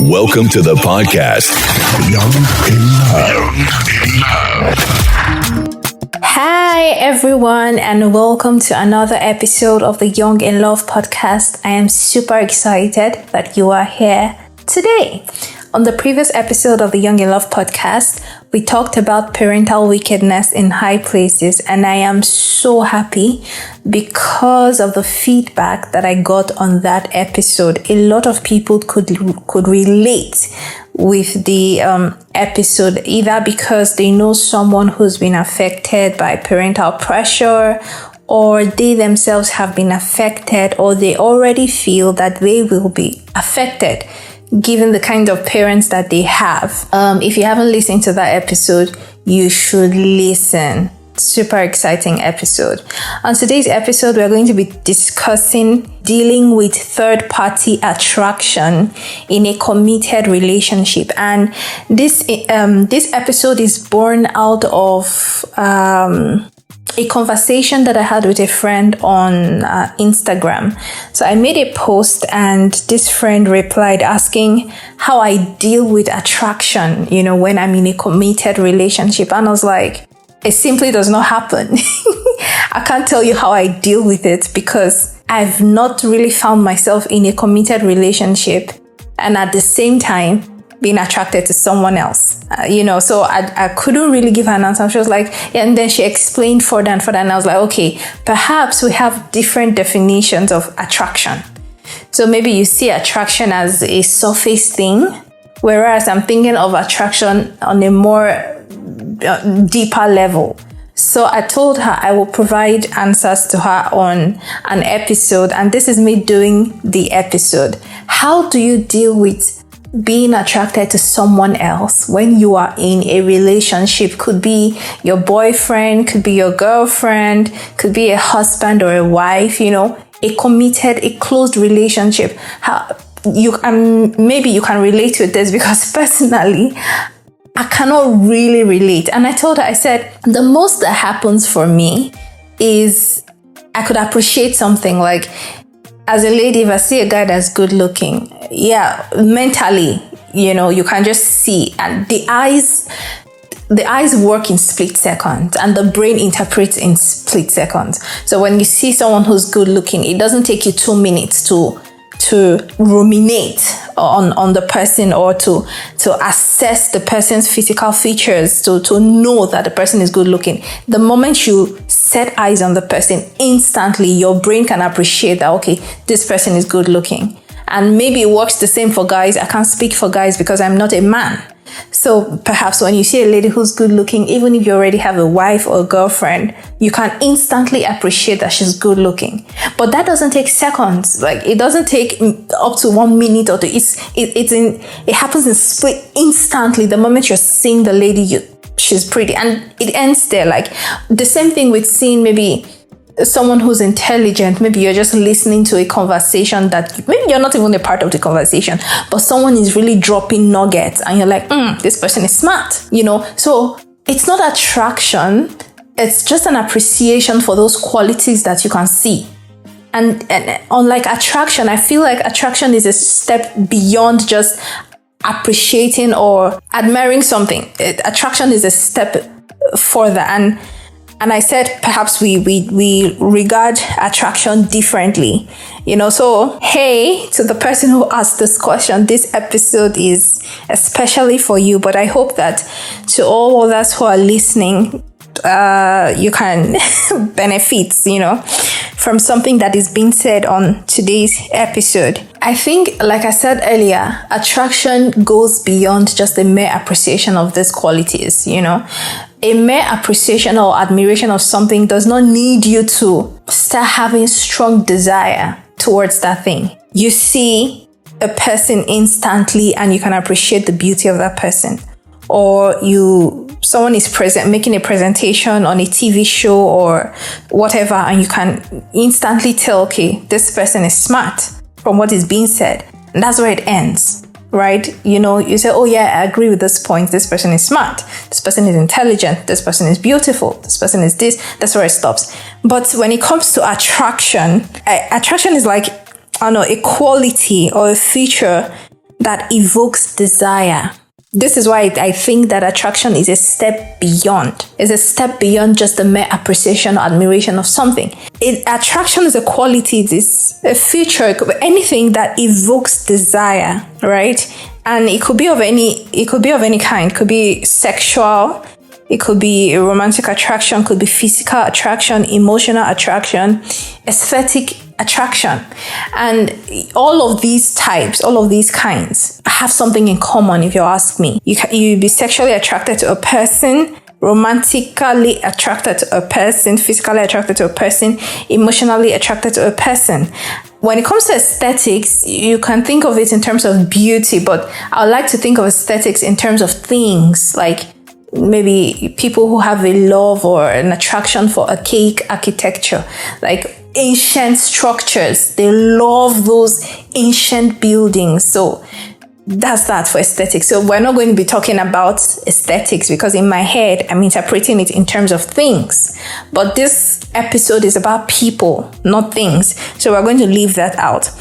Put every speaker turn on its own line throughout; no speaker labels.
Welcome to the podcast, Young in Love.
Hi everyone, and welcome to another episode of the Young in Love podcast. I am super excited that you are here today. On the previous episode of the Young in Love podcast, we talked about parental wickedness in high places, and I am so happy because of the feedback that I got on that episode. A lot of people could relate with the episode, either because they know someone who's been affected by parental pressure, or they themselves have been affected, or they already feel that they will be affected given the kind of parents that they have. If you haven't listened to that episode, you should listen. Super exciting episode. On today's episode, we're going to be discussing dealing with third-party attraction in a committed relationship. And this episode is born out of a conversation that I had with a friend on Instagram. So I made a post, and this friend replied asking how I deal with attraction, when I'm in a committed relationship. And I was like, it simply does not happen. I can't tell you how I deal with it because I've not really found myself in a committed relationship and at the same time being attracted to someone else, so I couldn't really give her an answer. She was like, yeah, and then she explained further and further, and I was like, okay, perhaps we have different definitions of attraction. So maybe you see attraction as a surface thing, whereas I'm thinking of attraction on a more deeper level. So I told her I will provide answers to her on an episode, and this is me doing the episode. How do you deal with being attracted to someone else when you are in a relationship? Could be your boyfriend, could be your girlfriend, could be a husband or a wife, a committed, a closed relationship. Maybe you can relate to this, because personally, I cannot really relate. And I told her, I said, the most that happens for me is I could appreciate something. Like, as a lady, if I see a guy that's good looking, mentally, you can just see, and the eyes work in split seconds, and the brain interprets in split seconds. So when you see someone who's good looking, it doesn't take you 2 minutes to ruminate on the person, or to assess the person's physical features, to know that the person is good looking. The moment you set eyes on the person, instantly your brain can appreciate that, okay, this person is good looking. And maybe it works the same for guys. I can't speak for guys because I'm not a man. So perhaps when you see a lady who's good looking, even if you already have a wife or a girlfriend, you can instantly appreciate that she's good looking. But that doesn't take seconds. Like, it doesn't take up to 1 minute or two. It happens in split instantly. The moment you're seeing the lady, she's pretty, and it ends there. Like, the same thing with seeing maybe someone who's intelligent. Maybe you're just listening to a conversation that maybe you're not even a part of the conversation, but someone is really dropping nuggets, and you're like, this person is smart, So it's not attraction. It's just an appreciation for those qualities that you can see. And unlike attraction, I feel like attraction is a step beyond just appreciating or admiring something. Attraction is a step further. And I said, perhaps we regard attraction differently, So, hey, to the person who asked this question, this episode is especially for you. But I hope that to all others who are listening, you can benefit, from something that is being said on today's episode. I think, like I said earlier, attraction goes beyond just the mere appreciation of these qualities, A mere appreciation or admiration of something does not need you to start having strong desire towards that thing. You see a person instantly and you can appreciate the beauty of that person. Or someone is making a presentation on a TV show or whatever, and you can instantly tell, okay, this person is smart from what is being said. And that's where it ends. Right? You say, oh yeah, I agree with this point. This person is smart. This person is intelligent. This person is beautiful. This person is this. That's where it stops. But when it comes to attraction is like, I don't know, a quality or a feature that evokes desire. This is why I think that attraction is a step beyond. It's a step beyond just the mere appreciation or admiration of something. Attraction is a quality, it is a feature, it could be anything that evokes desire, right? And it could be of any kind. It could be sexual, it could be romantic attraction, could be physical attraction, emotional attraction, aesthetic attraction. And all of these types, all of these kinds have something in common, if you ask me. You be sexually attracted to a person, romantically attracted to a person, physically attracted to a person, emotionally attracted to a person. When it comes to aesthetics, you can think of it in terms of beauty, but I would like to think of aesthetics in terms of things, like maybe people who have a love or an attraction for archaic architecture, like ancient structures. They love those ancient buildings. So that's that for aesthetics. So we're not going to be talking about aesthetics because in my head, I'm interpreting it in terms of things. But this episode is about people, not things. So we're going to leave that out.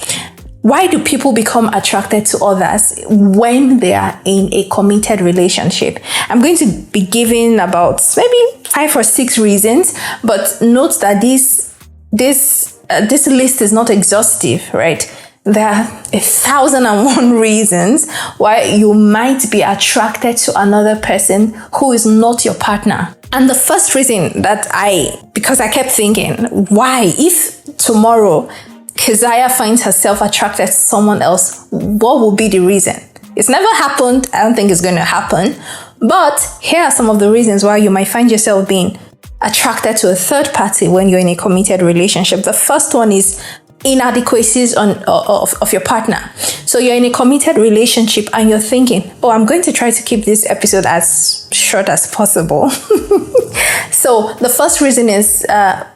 Why do people become attracted to others when they are in a committed relationship? I'm going to be giving about maybe 5 or 6 reasons, but note that this list is not exhaustive, right? There are 1,001 reasons why you might be attracted to another person who is not your partner. And the first reason because I kept thinking, why, if tomorrow Kezia finds herself attracted to someone else, what will be the reason? It's never happened. I don't think it's going to happen. But here are some of the reasons why you might find yourself being attracted to a third party when you're in a committed relationship. The first one is inadequacies of your partner. So you're in a committed relationship and you're thinking, I'm going to try to keep this episode as short as possible. So the first reason is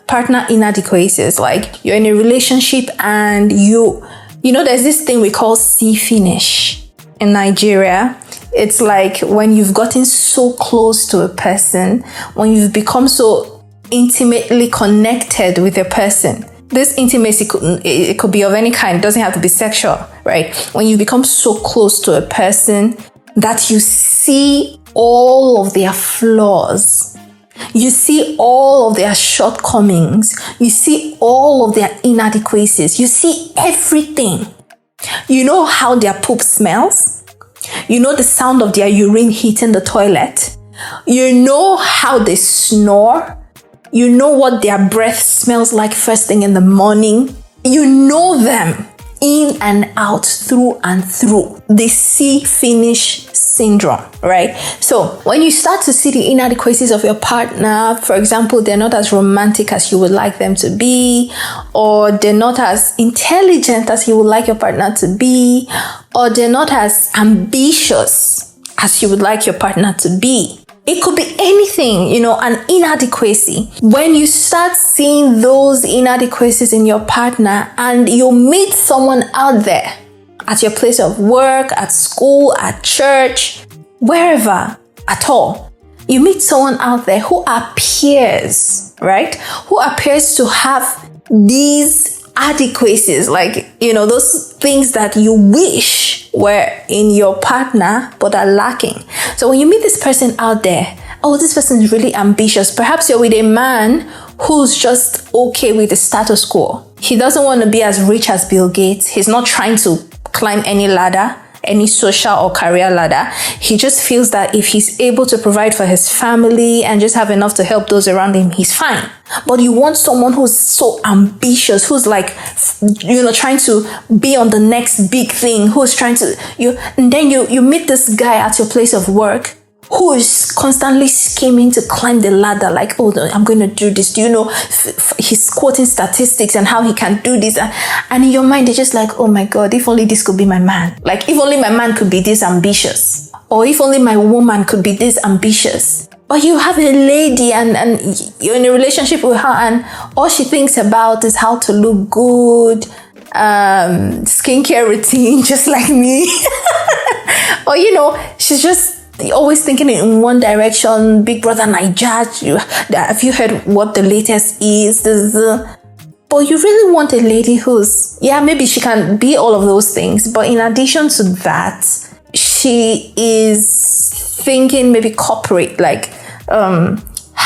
partner inadequacies. Like you're in a relationship and you know there's this thing we call see finish in Nigeria. It's like when you've gotten so close to a person, when you've become so intimately connected with a person. This intimacy could be of any kind. It doesn't have to be sexual, right? When you become so close to a person that you see all of their flaws, you see all of their shortcomings, you see all of their inadequacies, you see everything. You know how their poop smells. You know the sound of their urine hitting the toilet. You know how they snore. You know what their breath smells like first thing in the morning. You know them in and out, through and through. The see finish syndrome, right? So when you start to see the inadequacies of your partner, for example, they're not as romantic as you would like them to be, or they're not as intelligent as you would like your partner to be, or they're not as ambitious as you would like your partner to be. It could be anything, an inadequacy. When you start seeing those inadequacies in your partner and you meet someone out there at your place of work, at school, at church, wherever at all, you meet someone out there who appears, right? Who appears to have these adequacies, like, those things that you wish were in your partner but are lacking. So when you meet this person out there, this person is really ambitious. Perhaps you're with a man who's just okay with the status quo. He doesn't want to be as rich as Bill Gates. He's not trying to climb any ladder, any social or career ladder. He just feels that if he's able to provide for his family and just have enough to help those around him, he's fine. But you want someone who's so ambitious, who's like, trying to be on the next big thing, who's trying to, and then you meet this guy at your place of work who is constantly scheming to climb the ladder, like, I'm going to do this. He's quoting statistics and how he can do this. And in your mind, you're just like, oh my God, if only this could be my man. Like, if only my man could be this ambitious. Or if only my woman could be this ambitious. But you have a lady and you're in a relationship with her and all she thinks about is how to look good, skincare routine, just like me. Or, she's just always thinking in one direction. Big Brother Naija, have you heard what the latest is? But you really want a lady who's, maybe she can be all of those things, but in addition to that, she is thinking maybe corporate, like,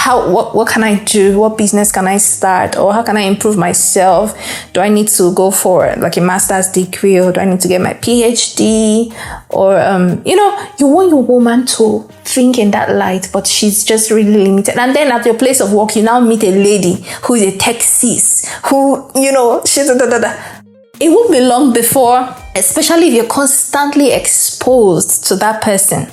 what can I do? What business can I start? Or how can I improve myself? Do I need to go for like a master's degree, or do I need to get my PhD? Or, you want your woman to think in that light, but she's just really limited. And then at your place of work, you now meet a lady who is a tech sis, who, she's It won't be long before, especially if you're constantly exposed to that person,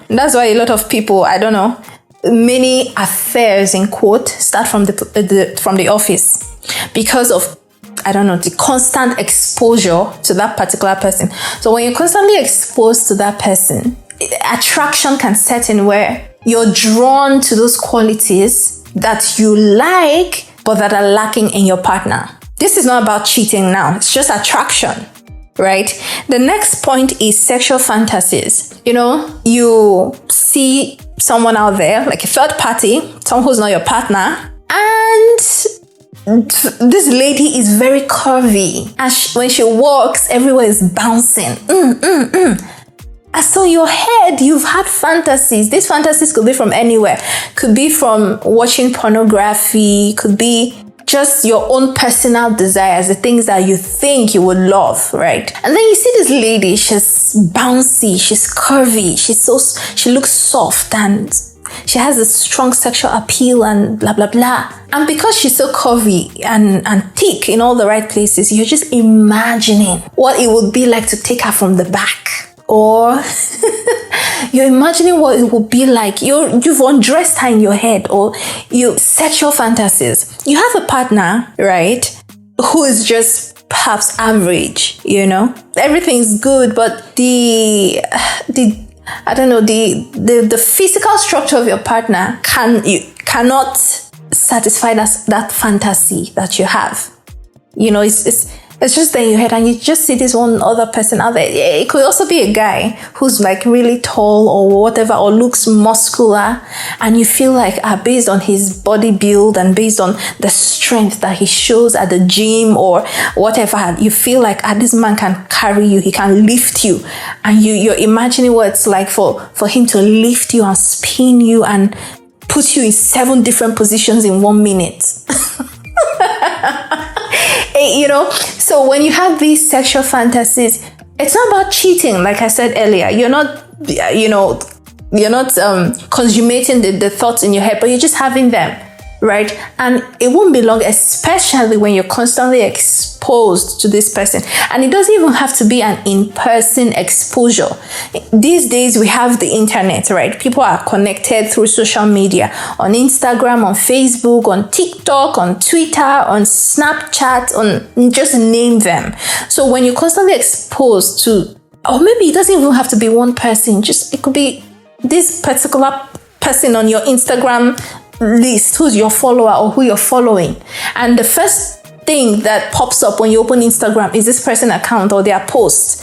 That's why a lot of people, I don't know, many affairs in quote start from the office because of, I don't know, the constant exposure to that particular person. So when you're constantly exposed to that person, attraction can set in where you're drawn to those qualities that you like but that are lacking in your partner. This is not about cheating now, it's just attraction. Right? The next point is sexual fantasies. You see someone out there, like a third party, someone who's not your partner, and this lady is very curvy. And when she walks, everywhere is bouncing. And so in your head, you've had fantasies. These fantasies could be from anywhere. Could be from watching pornography, could be just your own personal desires, the things that you think you would love, right? And then you see this lady, she's bouncy, she's curvy, she looks soft, and she has a strong sexual appeal and blah, blah, blah. And because she's so curvy and thick in all the right places, you're just imagining what it would be like to take her from the back. Or you're imagining what it would be like. You've undressed her in your head, or you sexual fantasies. You have a partner, right, who is just perhaps average, Everything's good, but the physical structure of your partner cannot satisfy that fantasy that you have. It's just there in your head, and you just see this one other person out there. It could also be a guy who's like really tall or whatever, or looks muscular, and you feel like based on his body build and based on the strength that he shows at the gym or whatever, you feel like this man can carry you, he can lift you, and you're imagining what it's like for him to lift you and spin you and put you in 7 different positions in 1 minute. So when you have these sexual fantasies, it's not about cheating. Like I said earlier, you're not consummating the thoughts in your head, but you're just having them, right? And it won't be long, especially when you're constantly exposed to this person. And it doesn't even have to be an in-person exposure. These days we have the internet, right? People are connected through social media, on Instagram, on Facebook, on TikTok, on Twitter, on Snapchat, on just name them. So when you're constantly exposed to, or maybe it doesn't even have to be one person, it could be this particular person on your Instagram list, who's your follower or who you're following, and the first thing that pops up when you open Instagram is this person account or their post.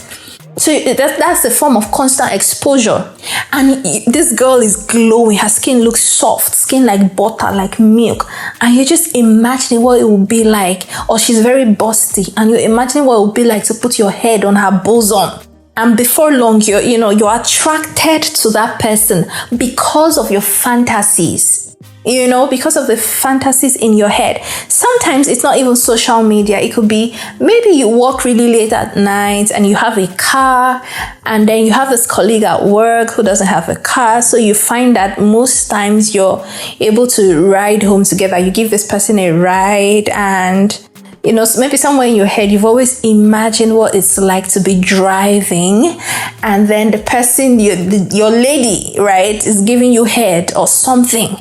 So that's a form of constant exposure. And this girl is glowing, her skin looks soft, skin like butter, like milk, and you're just imagining what it would be like. Or she's very busty, and you're imagining what it would be like to put your head on her bosom. And before long, you're attracted to that person because of your fantasies. Because of the fantasies in your head. Sometimes it's not even social media. It could be maybe you work really late at night and you have a car, and then you have this colleague at work who doesn't have a car. So you find that most times you're able to ride home together. You give this person a ride, and maybe somewhere in your head, you've always imagined what it's like to be driving, and then the person, your lady, right, is giving you head or something.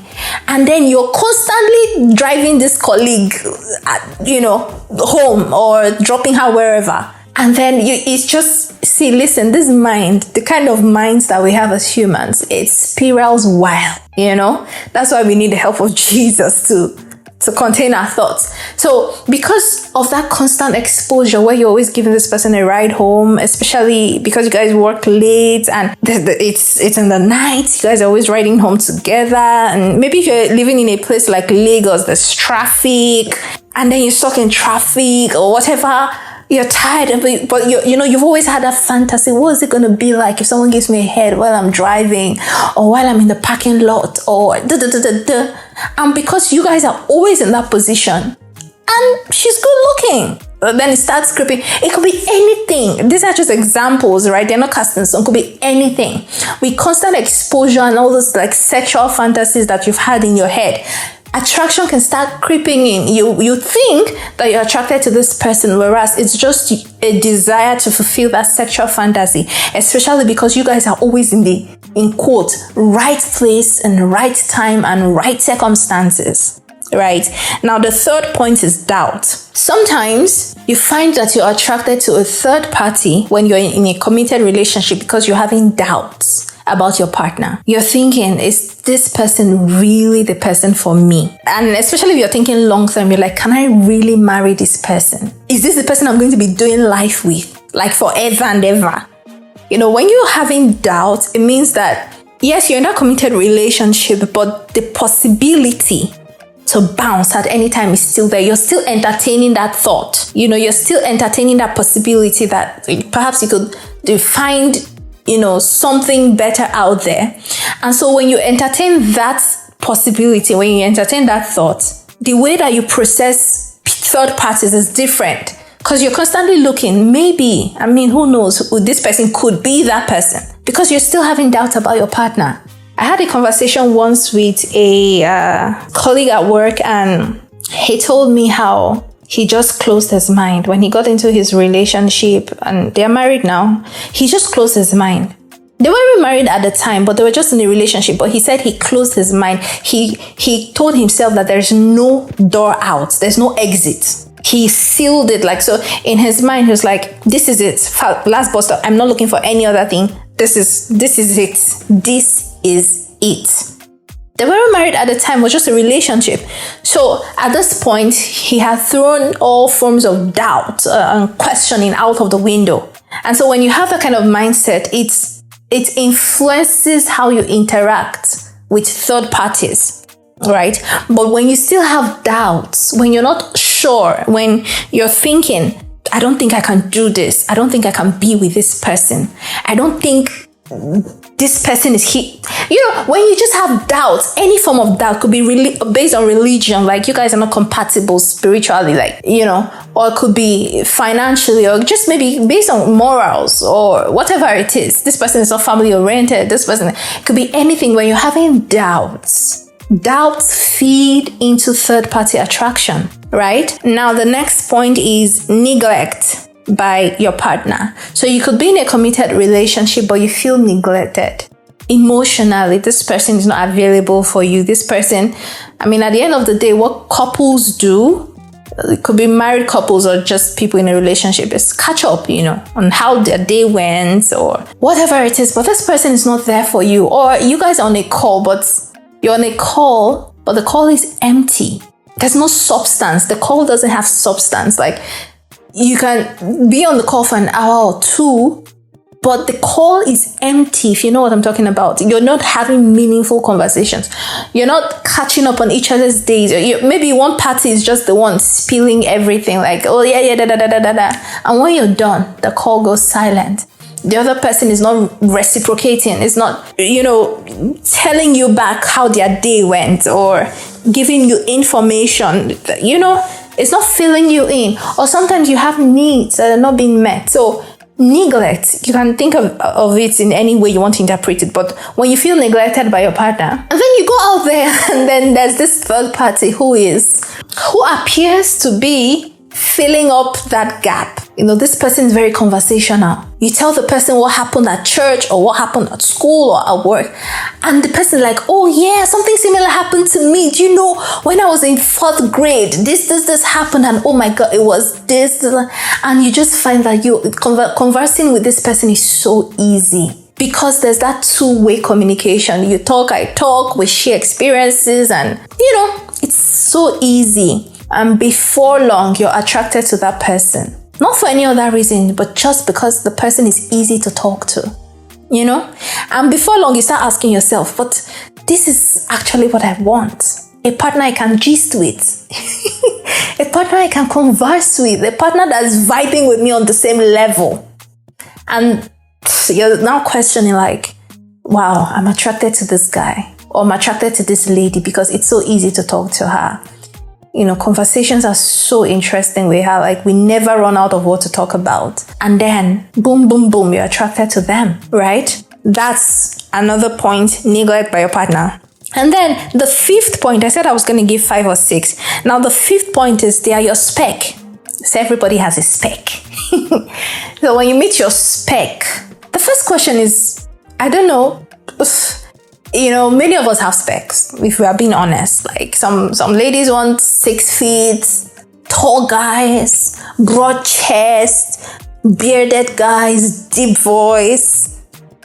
And then you're constantly driving this colleague, home or dropping her wherever. And then it's just, listen, this mind, the kind of minds that we have as humans, it spirals wild, That's why we need the help of Jesus to to contain our thoughts. So because of that constant exposure where you're always giving this person a ride home, especially because you guys work late and it's in the night, you guys are always riding home together. And maybe if you're living in a place like Lagos, there's traffic, and then you're stuck in traffic or whatever. You're tired, but you've always had that fantasy. What is it going to be like if someone gives me a head while I'm driving or while I'm in the parking lot or And because you guys are always in that position and she's good looking, then it starts creeping. It could be anything. These are just examples, right? They're not cast in stone. It could be anything. With constant exposure and all those like sexual fantasies that you've had in your head, attraction can start creeping in. You think that you're attracted to this person, whereas it's just a desire to fulfill that sexual fantasy, especially because you guys are always in quote, right place and right time and right circumstances. Right? Now, the third point is doubt. Sometimes you find that you're attracted to a third party when you're in a committed relationship because you're having doubts about your partner. You're thinking, is this person really the person for me? And especially if you're thinking long term, you're like, can I really marry this person? Is this the person I'm going to be doing life with? Like forever and ever? When you're having doubts, it means that, yes, you're in a committed relationship, but the possibility to bounce at any time is still there. You're still entertaining that thought. You're still entertaining that possibility that perhaps you could find something better out there. And so when you entertain that possibility, when you entertain that thought, the way that you process third parties is different because you're constantly looking, maybe, who knows, this person could be that person because you're still having doubts about your partner. I had a conversation once with a colleague at work, and he told me how he just closed his mind when he got into his relationship, and they're married now. He just closed his mind. They weren't married at the time, but they were just in a relationship. But he said he closed his mind. He told himself that there's no door out. There's no exit. He sealed it. So in his mind, he was like, this is it. Last bus stop. I'm not looking for any other thing. This is it. This is it. They weren't married at the time. It was just a relationship. So at this point, he had thrown all forms of doubt and questioning out of the window. And so when you have that kind of mindset, it influences how you interact with third parties, right? But when you still have doubts, when you're not sure, when you're thinking, I don't think I can do this. I don't think I can be with this person. I don't think this person is he. When you just have doubts, any form of doubt could be really based on religion, like you guys are not compatible spiritually, or it could be financially, or just maybe based on morals or whatever it is. This person is not family oriented. This person, it could be anything. When you're having doubts feed into third party attraction, right? Now, the next point is neglect by your partner. So you could be in a committed relationship, but you feel neglected. Emotionally, this person is not available for you. This person, at the end of the day, what couples do, it could be married couples or just people in a relationship, is catch up, on how their day went or whatever it is. But this person is not there for you. Or you guys are on a call, but you're on a call, but the call is empty. There's no substance. The call doesn't have substance. Like, you can be on the call for an hour or two, but the call is empty, if you know what I'm talking about. You're not having meaningful conversations. You're not catching up on each other's days. Maybe one party is just the one spilling everything, like, oh, yeah, da. And when you're done, the call goes silent. The other person is not reciprocating. It's not, telling you back how their day went or giving you information, It's not filling you in. Or sometimes you have needs that are not being met. So neglect, you can think of it in any way you want to interpret it. But when you feel neglected by your partner, and then you go out there and then there's this third party who appears to be filling up that gap. This person is very conversational. You tell the person what happened at church or what happened at school or at work, and the person like, oh yeah, something similar happened to me. Do you know, when I was in 4th grade, this happened, and oh my God, it was this. And you just find that you conversing with this person is so easy. Because there's that two-way communication. You talk, I talk, we share experiences, and it's so easy, and before long, you're attracted to that person. Not for any other reason, but just because the person is easy to talk to, you know? And before long, you start asking yourself, but this is actually what I want. A partner I can gist with. A partner I can converse with. A partner that's vibing with me on the same level. And you're now questioning like, wow, I'm attracted to this guy. Or I'm attracted to this lady because it's so easy to talk to her. You know, conversations are so interesting with her. Like, we never run out of what to talk about. And then, boom, boom, boom, you're attracted to them, right? That's another point, neglect by your partner. And then the fifth point, I said I was going to give 5 or 6. Now, the fifth point is they are your spec. So everybody has a spec. So when you meet your spec, the first question is, I don't know, you know, many of us have specs, if we are being honest. Like some ladies want 6 feet, tall guys, broad chest, bearded guys, deep voice,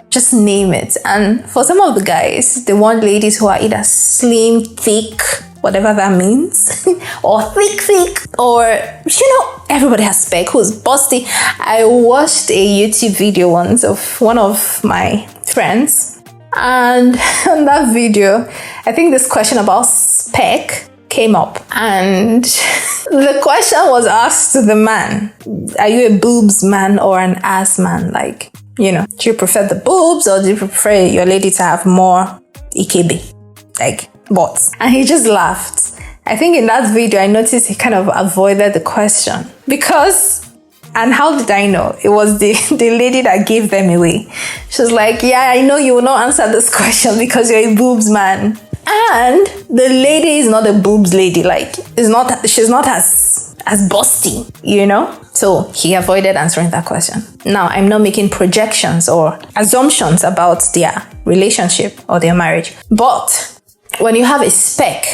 just name it. And for some of the guys, they want ladies who are either slim, thick, whatever that means, or thick, or, you know, everybody has spec, who's busty. I watched a YouTube video once of one of my friends. And in that video, I think this question about spec came up. And the question was asked to the man, are you a boobs man or an ass man? Like, you know, do you prefer the boobs or do you prefer your lady to have more EKB? Like, butts? And he just laughed. I think in that video, I noticed he kind of avoided the question. Because, and how did I know? It was the lady that gave them away. She was like, yeah, I know you will not answer this question because you're a boobs man. And the lady is not a boobs lady. Like, she's not as busty, you know? So he avoided answering that question. Now, I'm not making projections or assumptions about their relationship or their marriage. But when you have a spec,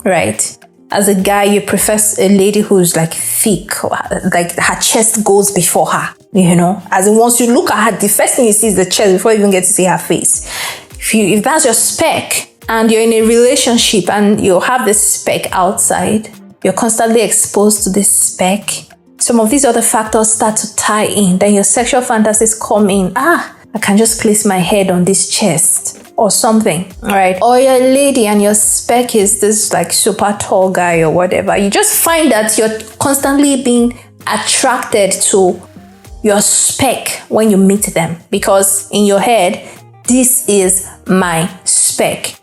right? As a guy, you prefer a lady who's like thick, like her chest goes before her, you know? As in, once you look at her, the first thing you see is the chest before you even get to see her face. If that's your spec and you're in a relationship and you have this spec outside, you're constantly exposed to this spec, some of these other factors start to tie in. Then your sexual fantasies come in. I can just place my head on this chest or something, right? Or you're a lady and your spec is this like super tall guy or whatever. You just find that you're constantly being attracted to your spec when you meet them, because in your head, this is my spec.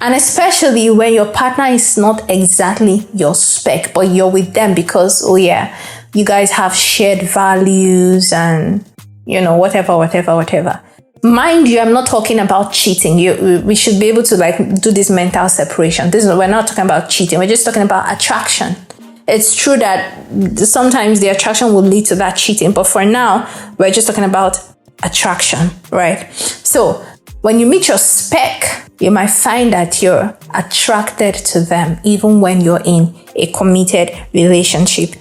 And especially when your partner is not exactly your spec, but you're with them because, oh yeah, you guys have shared values and, you know, whatever. Mind you, I'm not talking about cheating. We should be able to like do this mental separation. We're not talking about cheating. We're just talking about attraction. It's true that sometimes the attraction will lead to that cheating, but for now, we're just talking about attraction, right? So when you meet your spec, you might find that you're attracted to them even when you're in a committed relationship.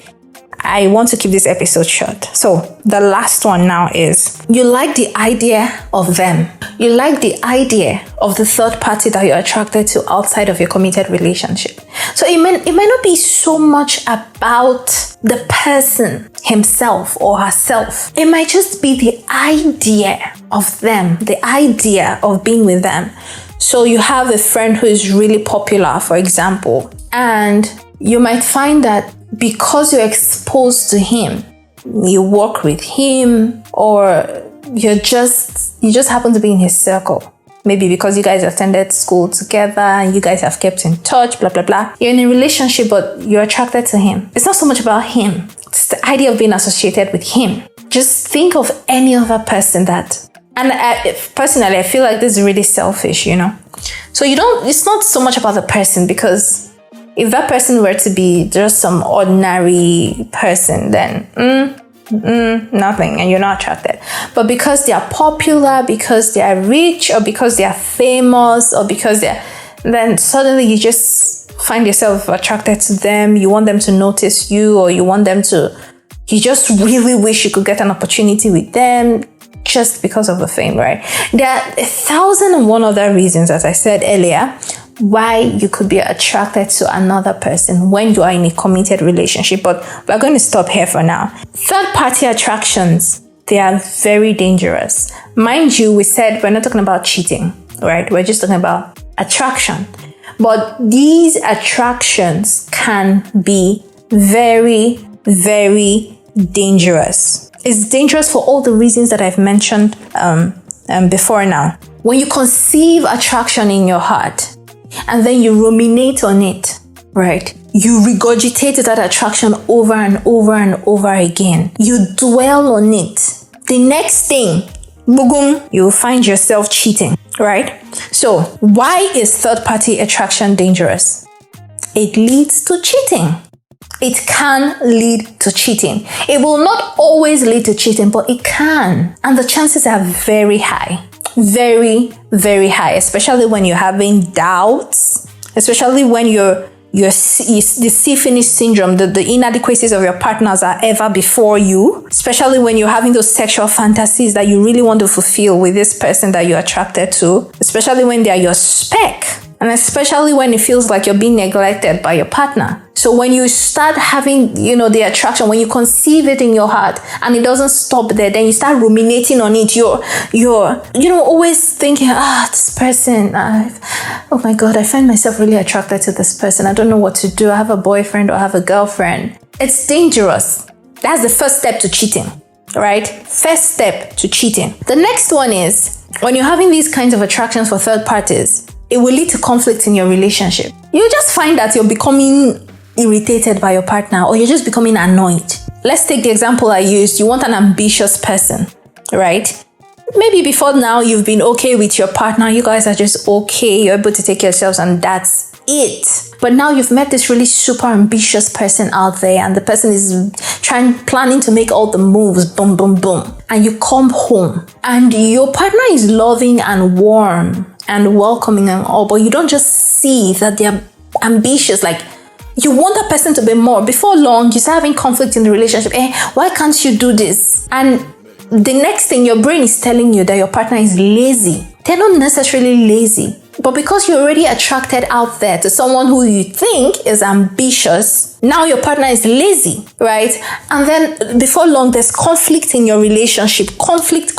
I want to keep this episode short. So the last one now is, you like the idea of them. You like the idea of the third party that you're attracted to outside of your committed relationship. So it might not be so much about the person himself or herself. It might just be the idea of them, the idea of being with them. So you have a friend who is really popular, for example, and you might find that because you're exposed to him, you work with him, or you just happen to be in his circle. Maybe because you guys attended school together and you guys have kept in touch, blah, blah, blah. You're in a relationship, but you're attracted to him. It's not so much about him. It's the idea of being associated with him. Just think of any other person that, and personally, I feel like this is really selfish, you know? So it's not so much about the person, because if that person were to be just some ordinary person, then nothing, and you're not attracted. But because they are popular, because they are rich, or because they are famous, or because then suddenly you just find yourself attracted to them. You want them to notice you, or you just really wish you could get an opportunity with them just because of the fame, right? There are 1,001 other reasons, as I said earlier, why you could be attracted to another person when you are in a committed relationship. But we're going to stop here for now. Third-party attractions, they are very dangerous. Mind you, we said we're not talking about cheating, right? We're just talking about attraction. But these attractions can be very, very dangerous. It's dangerous for all the reasons that I've mentioned before now. When you conceive attraction in your heart and then you ruminate on it, right? You regurgitate that attraction over and over and over again. You dwell on it. The next thing, boom, you'll find yourself cheating, right? So why is third-party attraction dangerous? It leads to cheating. It can lead to cheating. It will not always lead to cheating, but it can. And the chances are very high. Very, very high, especially when you're having doubts, especially when the see finish syndrome, the inadequacies of your partners are ever before you, especially when you're having those sexual fantasies that you really want to fulfill with this person that you're attracted to, especially when they're your spec, and especially when it feels like you're being neglected by your partner. So when you start having, the attraction, when you conceive it in your heart and it doesn't stop there, then you start ruminating on it. You're always thinking, this person, oh my God, I find myself really attracted to this person. I don't know what to do. I have a boyfriend or I have a girlfriend. It's dangerous. That's the first step to cheating, right? First step to cheating. The next one is when you're having these kinds of attractions for third parties, it will lead to conflict in your relationship. You just find that you're becoming irritated by your partner, or you're just becoming annoyed. Let's take the example I used. You want an ambitious person, right? Maybe before now you've been okay with your partner. You guys are just okay. You're able to take care of yourselves and that's it. But now you've met this really super ambitious person out there and the person is planning to make all the moves, boom, boom, boom. And you come home and your partner is loving and warm and welcoming and all, but you don't just see that they're ambitious, like you want that person to be more. Before long, you start having conflict in the relationship. Why can't you do this? And the next thing, your brain is telling you that your partner is lazy. They're not necessarily lazy, but because you're already attracted out there to someone who you think is ambitious, now your partner is lazy, right? And then before long, there's conflict in your relationship. Conflict.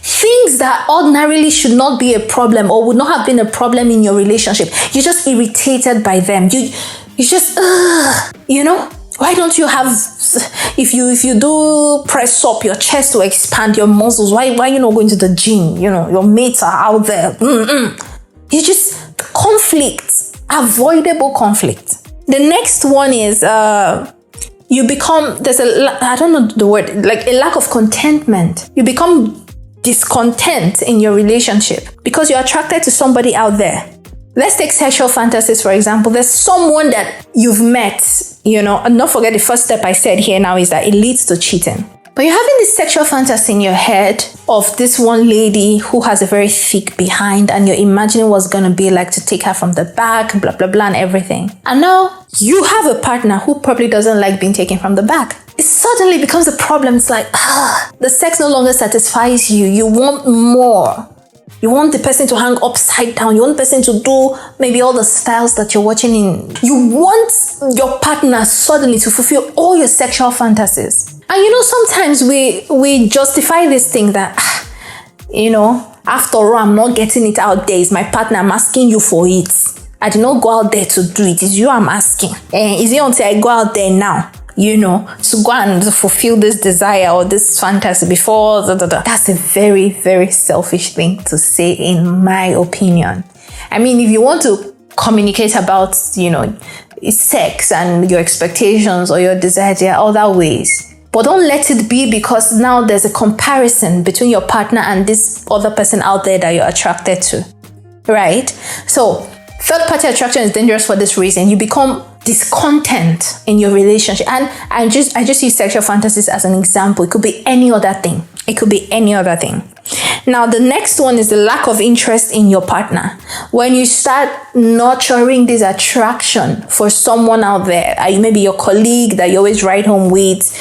Things that ordinarily should not be a problem or would not have been a problem in your relationship. You're just irritated by them. You just, why don't you have, if you do press up, your chest will expand, your muscles, why are you not going to the gym? Your mates are out there. You just, conflict, avoidable conflict. The next one is, you become, I don't know the word, like a lack of contentment. You become discontent in your relationship because you're attracted to somebody out there. Let's take sexual fantasies, for example. There's someone that you've met, and don't forget the first step I said here now is that it leads to cheating. But you're having this sexual fantasy in your head of this one lady who has a very thick behind and you're imagining what's going to be like to take her from the back, blah, blah, blah, and everything. And now you have a partner who probably doesn't like being taken from the back. It suddenly becomes a problem. It's like, the sex no longer satisfies you. You want more. You want the person to hang upside down. You want the person to do maybe all the styles that you're watching in. You want your partner suddenly to fulfill all your sexual fantasies. And sometimes we justify this thing that, after all, I'm not getting it out there. It's my partner. I'm asking you for it. I did not go out there to do it. It's you I'm asking. Is it until I go out there now, to go and fulfill this desire or this fantasy before That's a very, very selfish thing to say, in my opinion. I mean, if you want to communicate about, sex and your expectations or your desires, there are other ways. But don't let it be because now there's a comparison between your partner and this other person out there that you're attracted to, right? So third-party attraction is dangerous for this reason. You become discontent in your relationship. And I just use sexual fantasies as an example. It could be any other thing. Now, the next one is the lack of interest in your partner. When you start nurturing this attraction for someone out there, maybe your colleague that you always ride home with,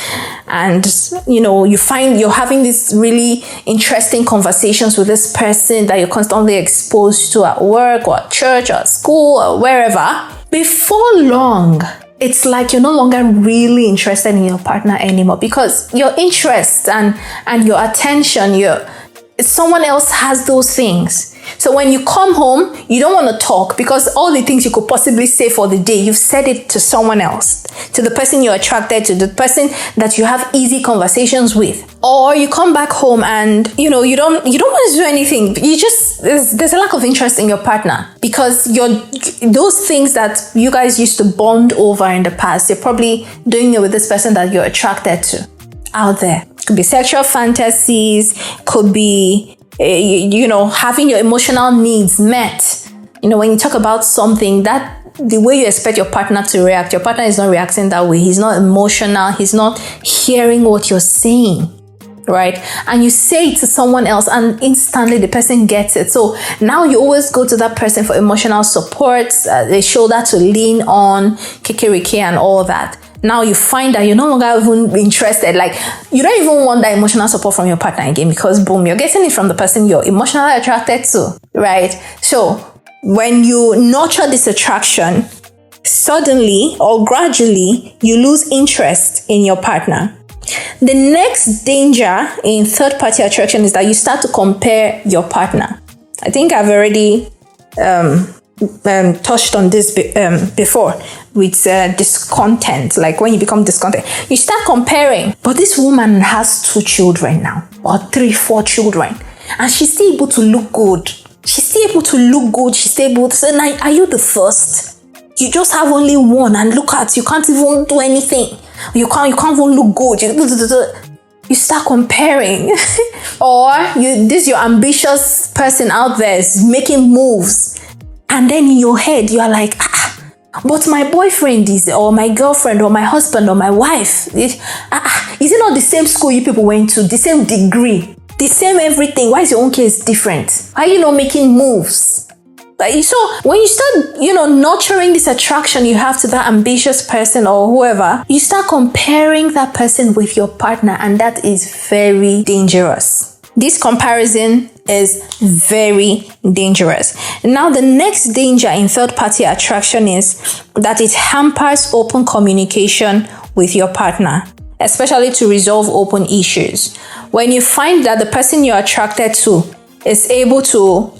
and you find you're having these really interesting conversations with this person that you're constantly exposed to at work or at church or at school or wherever, before long, it's like you're no longer really interested in your partner anymore, because your interest and your attention, someone else has those things. So when you come home, you don't want to talk, because all the things you could possibly say for the day, you've said it to someone else, to the person you're attracted to, the person that you have easy conversations with. Or you come back home and you don't want to do anything. There's a lack of interest in your partner, because those things that you guys used to bond over in the past, you're probably doing it with this person that you're attracted to out there. Could be sexual fantasies, could be having your emotional needs met. When you talk about something, that the way you expect your partner to react, your partner is not reacting that way. He's not emotional. He's not hearing what you're saying, right? And you say it to someone else and instantly the person gets it. So now you always go to that person for emotional support, a shoulder to lean on, kekereke and all that. Now you find that you're no longer even interested. Like, you don't even want that emotional support from your partner again, because boom, you're getting it from the person you're emotionally attracted to, right? So when you nurture this attraction, suddenly or gradually, you lose interest in your partner. The next danger in third-party attraction is that you start to compare your partner. I think I've already touched on this before with discontent. Like, when you become discontent, you start comparing. But this woman has 2 children now, or 3, 4 children, and she's still able to look good. She's still able to say, now, are you the first? You just have only one, and look at, you can't even do anything. You can't even look good. You start comparing. Or your ambitious person out there is making moves, and then in your head you are like, but my boyfriend is, or my girlfriend, or my husband, or my wife, is it not the same school you people went to, the same degree, the same everything? Why is your own case different? Why are you not making moves? So when you start, nurturing this attraction you have to that ambitious person or whoever, you start comparing that person with your partner, and that is very dangerous. This comparison is very dangerous. Now, the next danger in third-party attraction is that it hampers open communication with your partner, especially to resolve open issues. When you find that the person you're attracted to is able to,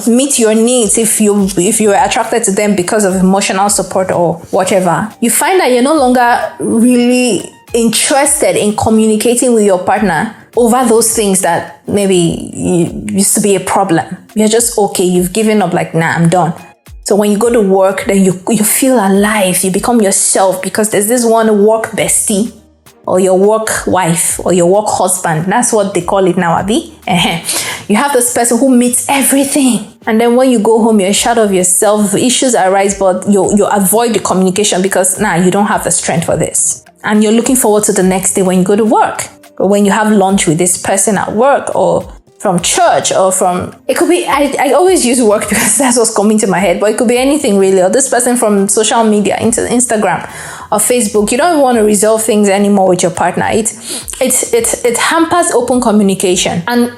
meet your needs, if you are attracted to them because of emotional support or whatever, you find that you're no longer really interested in communicating with your partner over those things that maybe used to be a problem. You're just okay, you've given up, like, nah, I'm done. So when you go to work, then you feel alive, you become yourself, because there's this one work bestie, or your work wife, or your work husband. That's what they call it now, Abi. You have this person who meets everything. And then when you go home, you're a shadow of yourself. Issues arise, but you avoid the communication because, you don't have the strength for this. And you're looking forward to the next day when you go to work, or when you have lunch with this person at work, or from church, or it could be, I always use work because that's what's coming to my head, but it could be anything really, or this person from social media, Instagram or Facebook. You don't want to resolve things anymore with your partner. It hampers open communication, and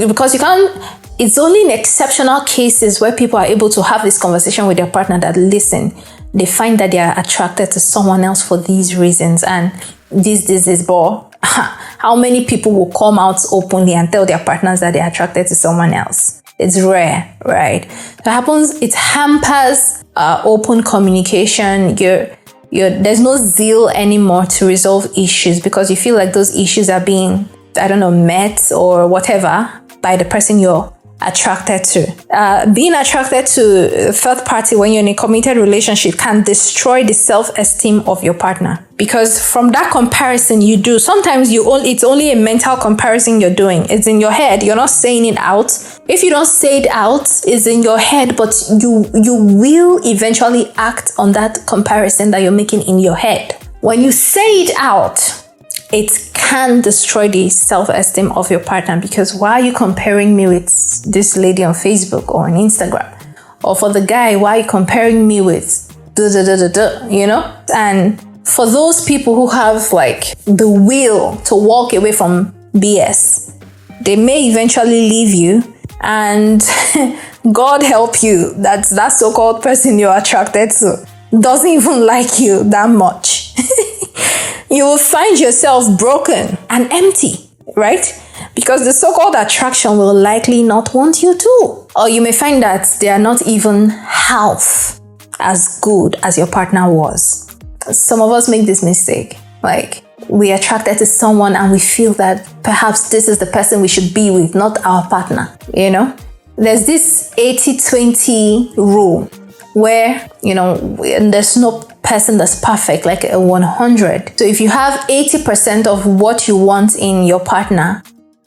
because you can't. It's only in exceptional cases where people are able to have this conversation with their partner that, listen, they find that they are attracted to someone else for these reasons, and this, but how many people will come out openly and tell their partners that they're attracted to someone else? It's rare, right? It hampers open communication. There's no zeal anymore to resolve issues, because you feel like those issues are being, met or whatever by the person you're attracted to. Being attracted to a third party when you're in a committed relationship can destroy the self-esteem of your partner, because from that comparison you do, sometimes it's only a mental comparison you're doing. It's in your head. You're not saying it out. If you don't say it out, it's in your head, but you will eventually act on that comparison that you're making in your head. When you say it out, it can destroy the self-esteem of your partner, because why are you comparing me with this lady on Facebook or on Instagram? Or for the guy, why are you comparing me with you know? And for those people who have like the will to walk away from BS, they may eventually leave you, and God help you that so-called person you're attracted to doesn't even like you that much. You will find yourself broken and empty, right? Because the so-called attraction will likely not want you to. Or you may find that they are not even half as good as your partner was. Some of us make this mistake. Like, we are attracted to someone and we feel that perhaps this is the person we should be with, not our partner, you know? There's this 80-20 rule where, you know, there's no person that's perfect, like a 100. So if you have 80% of what you want in your partner,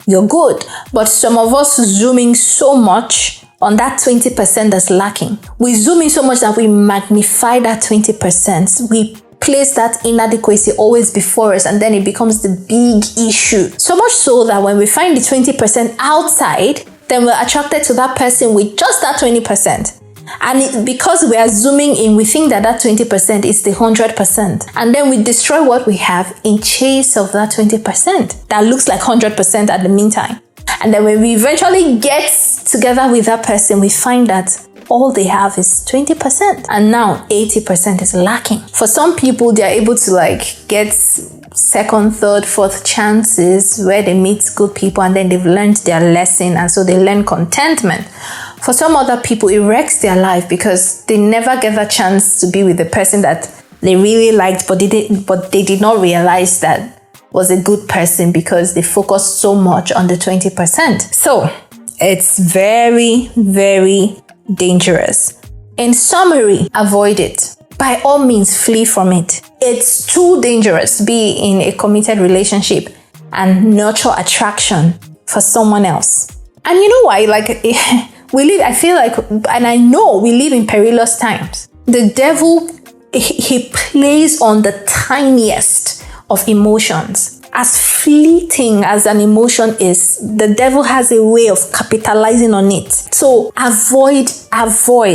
you're good. But some of us zooming so much on that 20% that's lacking. We zoom in so much that we magnify that 20%. We place that inadequacy always before us, and then it becomes the big issue. So much so that when we find the 20% outside, then we're attracted to that person with just that 20%. And because we are zooming in, we think that 20% is the 100%. And then we destroy what we have in chase of that 20% that looks like 100% at the meantime. And then when we eventually get together with that person, we find that all they have is 20%. And now 80% is lacking. For some people, they are able to like get second, third, fourth chances where they meet good people, and then they've learned their lesson, and so they learn contentment. For some other people, it wrecks their life because they never get the chance to be with the person that they really liked, but they did not realize that was a good person because they focused so much on the 20%. So it's very, very dangerous. In summary, avoid it. By all means, flee from it. It's too dangerous to be in a committed relationship and nurture attraction for someone else. And you know why? Like, I feel like, and I know we live in perilous times. The devil, he plays on the tiniest of emotions. As fleeting as an emotion is, the devil has a way of capitalizing on it. So avoid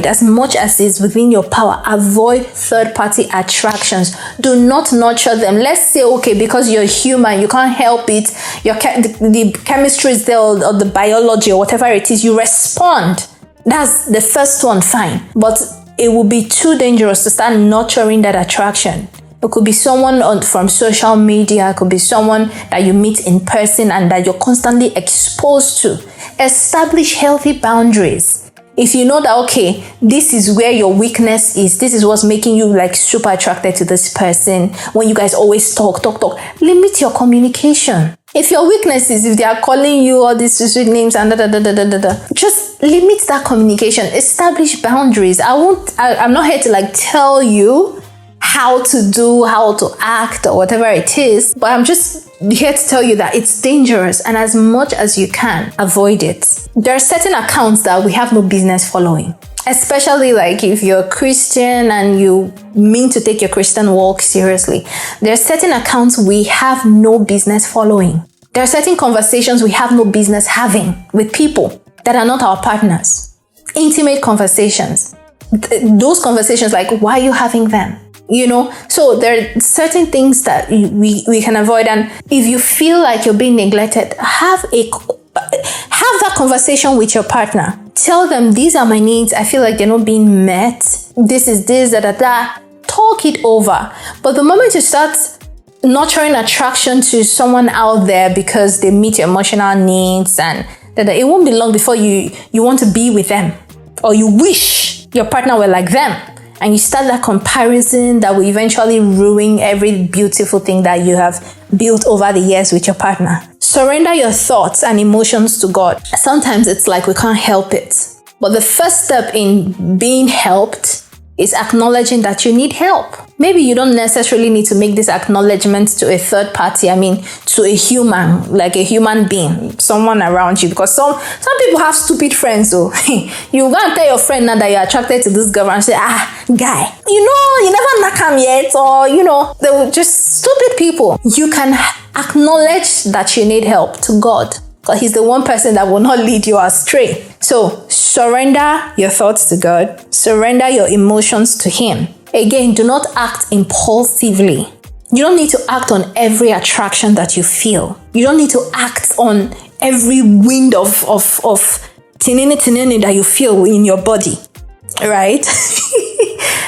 as much as is within your power. Avoid third-party attractions. Do not nurture them. Let's say, okay, because you're human, you can't help it. The chemistry is there, or the biology, or whatever it is, you respond. That's the first one, fine. But it will be too dangerous to start nurturing that attraction. It could be someone from social media. It could be someone that you meet in person and that you're constantly exposed to. Establish healthy boundaries. If you know that, okay, this is where your weakness is, this is what's making you like super attracted to this person, when you guys always talk, limit your communication. If your weakness is if they are calling you all these sweet names and just limit that communication. Establish boundaries. I'm not here to like tell you how to act or whatever it is, but I'm just here to tell you that it's dangerous, and as much as you can, avoid it. There are certain accounts that we have no business following, especially like if you're a Christian and you mean to take your Christian walk seriously. There are certain accounts we have no business following. There are certain conversations we have no business having with people that are not our partners. Intimate conversations. Those conversations, like, why are you having them? You know, so there are certain things that we can avoid. And if you feel like you're being neglected, have that conversation with your partner. Tell them, these are my needs. I feel like they're not being met. This is this, Talk it over. But the moment you start nurturing attraction to someone out there because they meet your emotional needs, and it won't be long before you want to be with them, or you wish your partner were like them. And you start that comparison that will eventually ruin every beautiful thing that you have built over the years with your partner. Surrender your thoughts and emotions to God. Sometimes it's like we can't help it. But the first step in being helped is acknowledging that you need help. maybe you don't necessarily need to make this acknowledgement to a third party. I mean, to a human, like a human being, someone around you. Because some people have stupid friends, though. You go and tell your friend now that you're attracted to this girl and say, guy, you never knock him yet, or, they were just stupid people. You can acknowledge that you need help to God, because He's the one person that will not lead you astray. So surrender your thoughts to God. Surrender your emotions to Him. Again, do not act impulsively. You don't need to act on every attraction that you feel. You don't need to act on every wind of tinini that you feel in your body, right?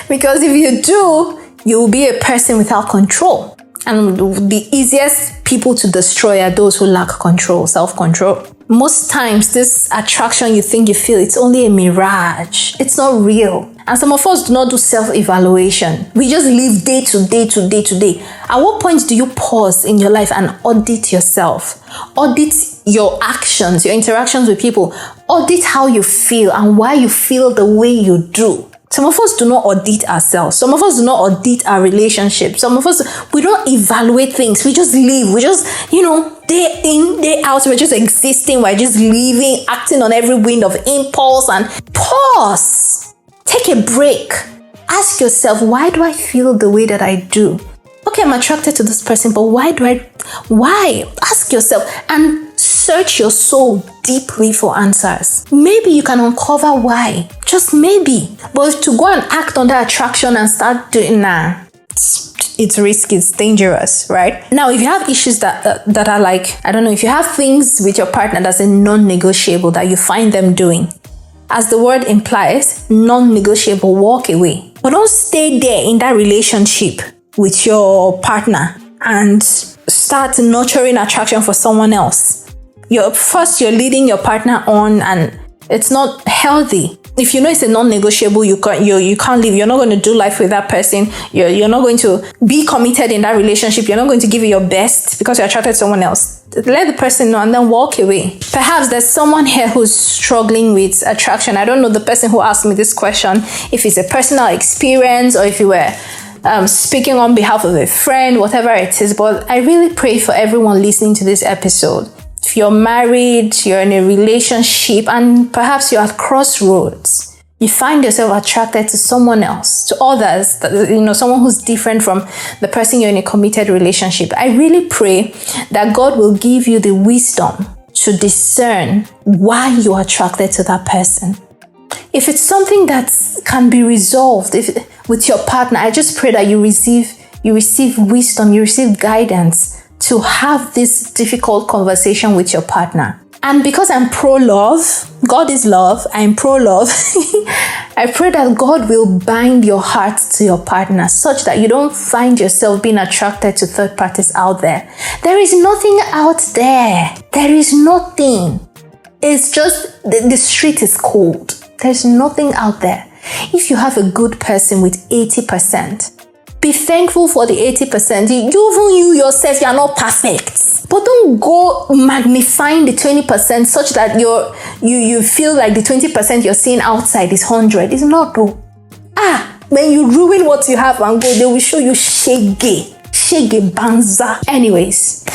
Because if you do, you will be a person without control. And the easiest people to destroy are those who lack control, self-control. Most times, this attraction you think you feel, it's only a mirage. It's not real. And some of us do not do self-evaluation. We just live day to day to day to day. At what point do you pause in your life and audit yourself? Audit your actions, your interactions with people. Audit how you feel and why you feel the way you do. Some of us do not audit ourselves. Some of us do not audit our relationships. Some of us, we don't evaluate things. We just live. We just, day in, day out, we're just existing. We're just living, acting on every wind of impulse. And pause. Take a break. Ask yourself, why do I feel the way that I do? Okay, I'm attracted to this person, but why? Ask yourself and search your soul deeply for answers. Maybe you can uncover why. Just maybe. But to go and act on that attraction and start doing it's risky, it's dangerous, right? Now, if you have issues that are like, I don't know, if you have things with your partner that's a non-negotiable that you find them doing, as the word implies, non-negotiable, walk away. But don't stay there in that relationship with your partner and start nurturing attraction for someone else. You're leading your partner on, and it's not healthy. If you know it's a non-negotiable, you can't leave. You're not going to do life with that person. You're not going to be committed in that relationship. You're not going to give it your best because you're attracted to someone else. Let the person know and then walk away. Perhaps there's someone here who's struggling with attraction. I don't know the person who asked me this question, if it's a personal experience or if you were speaking on behalf of a friend, whatever it is. But I really pray for everyone listening to this episode. If you're married, you're in a relationship, and perhaps you're at crossroads, you find yourself attracted to someone else, to others, someone who's different from the person you're in a committed relationship. I really pray that God will give you the wisdom to discern why you're attracted to that person. If it's something that can be resolved with your partner, I just pray that you receive wisdom, you receive guidance to have this difficult conversation with your partner. And because I'm pro-love, God is love, I'm pro-love, I pray that God will bind your heart to your partner such that you don't find yourself being attracted to third parties out there. There is nothing out there. There is nothing. It's just the street is cold. There's nothing out there. If you have a good person with 80%, be thankful for the 80%. Even you yourself, you're not perfect. But don't go magnifying the 20% such that you feel like the 20% you're seeing outside is 100. It's not though. When you ruin what you have and go, they will show you shege banza. Anyways,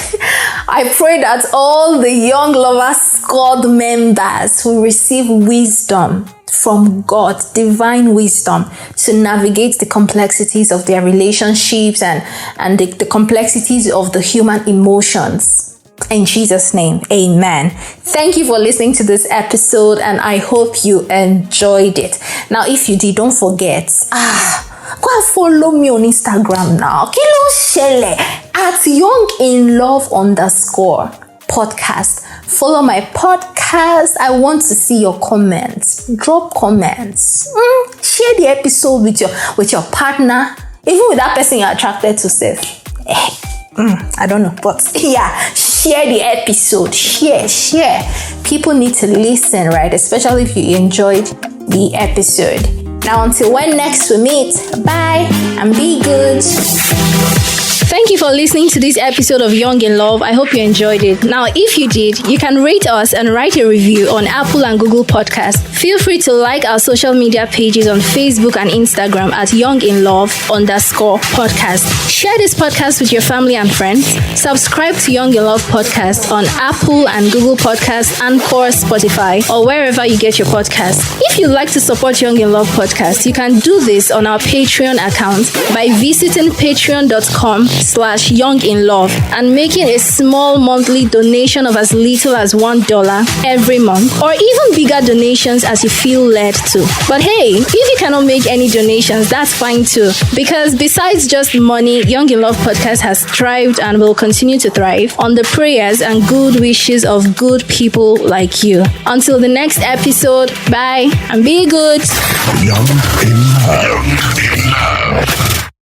I pray that all the Young Lovers Squad members will receive wisdom from God, divine wisdom, to navigate the complexities of their relationships and the complexities of the human emotions. In Jesus' name, amen. Thank you for listening to this episode, and I hope you enjoyed it. Now, if you did, don't forget, go and follow me on Instagram now. Kilo Shele at YoungInLove_podcast. Follow my podcast. I want to see your comments. Drop comments. Share the episode with your partner, even with that person you're attracted to. I don't know, but yeah, share the episode. Share. People need to listen, right? Especially if you enjoyed the episode. Now, until when next we meet, bye and be good. Thank Thank you for listening to this episode of Young in Love. I hope you enjoyed it. Now, if you did, you can rate us and write a review on Apple and Google Podcasts. Feel free to like our social media pages on Facebook and Instagram at YoungInLove_podcast. Share this podcast with your family and friends. Subscribe to Young in Love Podcast on Apple and Google Podcasts, Anchor, Spotify, or wherever you get your podcasts. If you'd like to support Young in Love Podcast, you can do this on our Patreon account by visiting patreon.com/younginlove and making a small monthly donation of as little as $1 every month, or even bigger donations as you feel led to. But hey, if you cannot make any donations, that's fine too, because besides just money, Young in Love Podcast has thrived and will continue to thrive on the prayers and good wishes of good people like you. Until the next episode, bye and be good.
Young in Love.